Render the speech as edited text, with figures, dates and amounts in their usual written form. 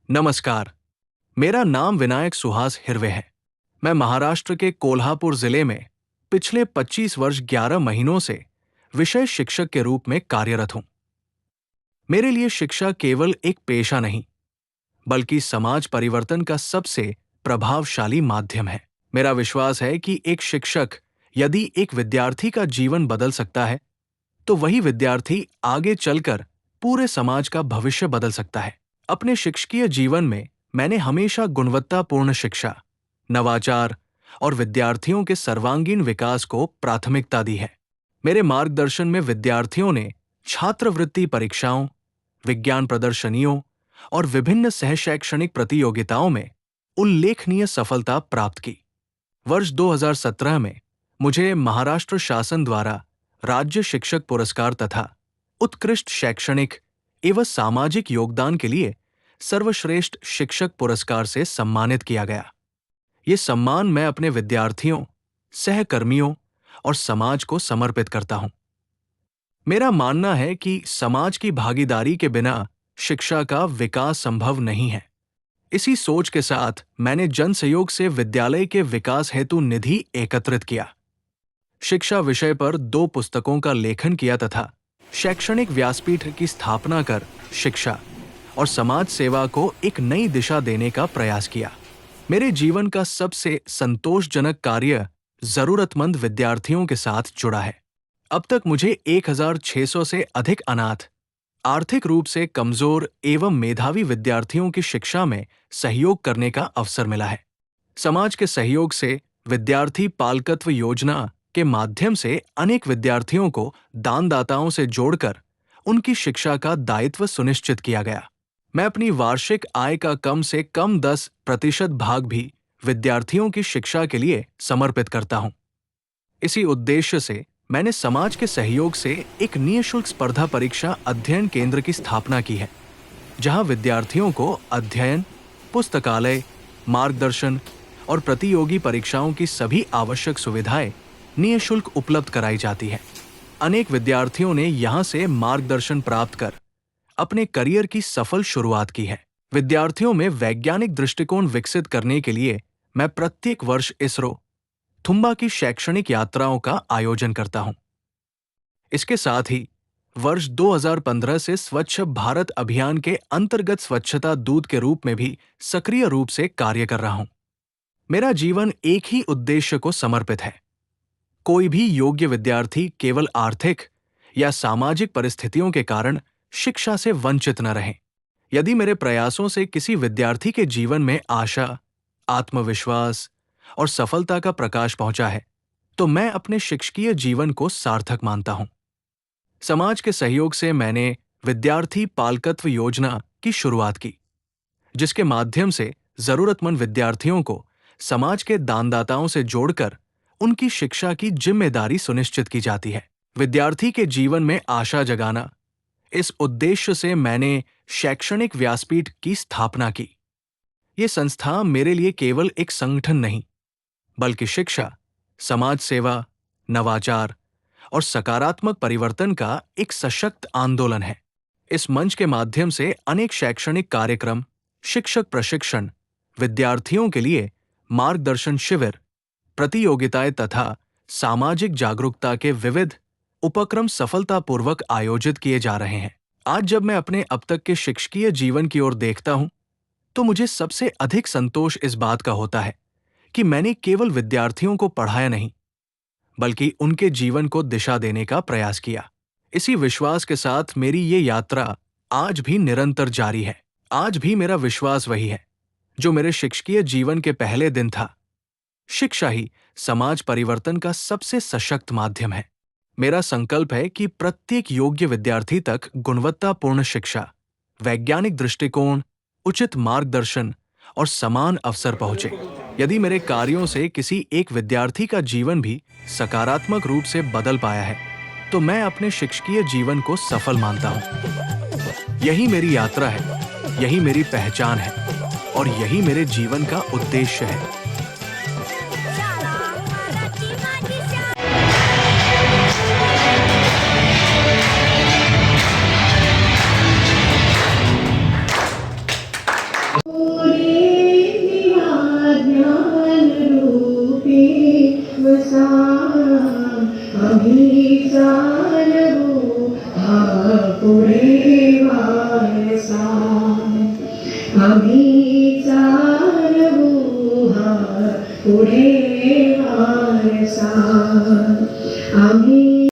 नमस्कार। मेरा नाम विनायक सुहास हिरवे है। मैं महाराष्ट्र के कोल्हापुर जिले में पिछले 25 वर्ष 11 महीनों से विषय शिक्षक के रूप में कार्यरत हूं। मेरे लिए शिक्षा केवल एक पेशा नहीं, बल्कि समाज परिवर्तन का सबसे प्रभावशाली माध्यम है। मेरा विश्वास है कि एक शिक्षक यदि एक विद्यार्थी का जीवन बदल सकता है, तो वही विद्यार्थी आगे चलकर पूरे समाज का भविष्य बदल सकता है। अपने शिक्षकीय जीवन में मैंने हमेशा गुणवत्तापूर्ण शिक्षा, नवाचार और विद्यार्थियों के सर्वांगीण विकास को प्राथमिकता दी है। मेरे मार्गदर्शन में विद्यार्थियों ने छात्रवृत्ति परीक्षाओं, विज्ञान प्रदर्शनियों और विभिन्न सहशैक्षणिक प्रतियोगिताओं में उल्लेखनीय सफलता प्राप्त की। वर्ष 2017 में मुझे महाराष्ट्र शासन द्वारा राज्य शिक्षक पुरस्कार तथा उत्कृष्ट शैक्षणिक एवं सामाजिक योगदान के लिए सर्वश्रेष्ठ शिक्षक पुरस्कार से सम्मानित किया गया। ये सम्मान मैं अपने विद्यार्थियों, सहकर्मियों और समाज को समर्पित करता हूं। मेरा मानना है कि समाज की भागीदारी के बिना शिक्षा का विकास संभव नहीं है। इसी सोच के साथ मैंने जन सहयोग से विद्यालय के विकास हेतु निधि एकत्रित किया, शिक्षा विषय पर 2 पुस्तकों का लेखन किया तथा शैक्षणिक व्यासपीठ की स्थापना कर शिक्षा और समाज सेवा को एक नई दिशा देने का प्रयास किया। मेरे जीवन का सबसे संतोषजनक कार्य जरूरतमंद विद्यार्थियों के साथ जुड़ा है। अब तक मुझे 1600 से अधिक अनाथ, आर्थिक रूप से कमजोर एवं मेधावी विद्यार्थियों की शिक्षा में सहयोग करने का अवसर मिला है। समाज के सहयोग से विद्यार्थी पालकत्व योजना के माध्यम से अनेक विद्यार्थियों को दानदाताओं से जोड़कर उनकी शिक्षा का दायित्व सुनिश्चित किया गया। मैं अपनी वार्षिक आय का कम से कम 10% भाग भी विद्यार्थियों की शिक्षा के लिए समर्पित करता हूं। इसी उद्देश्य से मैंने समाज के सहयोग से एक निःशुल्क स्पर्धा परीक्षा अध्ययन केंद्र की स्थापना की है, जहां विद्यार्थियों को अध्ययन, पुस्तकालय, मार्गदर्शन और प्रतियोगी परीक्षाओं की सभी आवश्यक सुविधाएं निःशुल्क उपलब्ध कराई जाती है। अनेक विद्यार्थियों ने यहां से मार्गदर्शन प्राप्त कर अपने करियर की सफल शुरुआत की है। विद्यार्थियों में वैज्ञानिक दृष्टिकोण विकसित करने के लिए मैं प्रत्येक वर्ष इसरो, थुम्बा की शैक्षणिक यात्राओं का आयोजन करता हूं। इसके साथ ही वर्ष 2015 से स्वच्छ भारत अभियान के अंतर्गत स्वच्छता दूत के रूप में भी सक्रिय रूप से कार्य कर रहा हूं। मेरा जीवन एक ही उद्देश्य को समर्पित है। कोई भी योग्य विद्यार्थी केवल आर्थिक या सामाजिक परिस्थितियों के कारण शिक्षा से वंचित न रहे। यदि मेरे प्रयासों से किसी विद्यार्थी के जीवन में आशा, आत्मविश्वास और सफलता का प्रकाश पहुंचा है, तो मैं अपने शिक्षकीय जीवन को सार्थक मानता हूं। समाज के सहयोग से मैंने विद्यार्थी पालकत्व योजना की शुरुआत की, जिसके माध्यम से जरूरतमंद विद्यार्थियों को समाज के दानदाताओं से जोड़कर उनकी शिक्षा की जिम्मेदारी सुनिश्चित की जाती है। विद्यार्थी के जीवन में आशा जगाना, इस उद्देश्य से मैंने शैक्षणिक व्यासपीठ की स्थापना की। ये संस्था मेरे लिए केवल एक संगठन नहीं, बल्कि शिक्षा, समाज सेवा, नवाचार और सकारात्मक परिवर्तन का एक सशक्त आंदोलन है। इस मंच के माध्यम से अनेक शैक्षणिक कार्यक्रम, शिक्षक प्रशिक्षण, विद्यार्थियों के लिए मार्गदर्शन शिविर, प्रतियोगिताएं तथा सामाजिक जागरूकता के विविध उपक्रम सफलतापूर्वक आयोजित किए जा रहे हैं। आज जब मैं अपने अब तक के शिक्षकीय जीवन की ओर देखता हूं, तो मुझे सबसे अधिक संतोष इस बात का होता है कि मैंने केवल विद्यार्थियों को पढ़ाया नहीं, बल्कि उनके जीवन को दिशा देने का प्रयास किया। इसी विश्वास के साथ मेरी ये यात्रा आज भी निरंतर जारी है। आज भी मेरा विश्वास वही है जो मेरे शिक्षकीय जीवन के पहले दिन था। शिक्षा ही समाज परिवर्तन का सबसे सशक्त माध्यम है। मेरा संकल्प है कि प्रत्येक योग्य विद्यार्थी तक गुणवत्तापूर्ण शिक्षा, वैज्ञानिक दृष्टिकोण, उचित मार्गदर्शन और समान अवसर पहुंचे। यदि मेरे कार्यों से किसी एक विद्यार्थी का जीवन भी सकारात्मक रूप से बदल पाया है, तो मैं अपने शिक्षकीय जीवन को सफल मानता हूं। यही मेरी यात्रा है, यही मेरी पहचान है और यही मेरे जीवन का उद्देश्य है। वसा आम्ही चालवू हा पुढे वारसा आम्ही चालवू हा पुढे वारसा आम्ही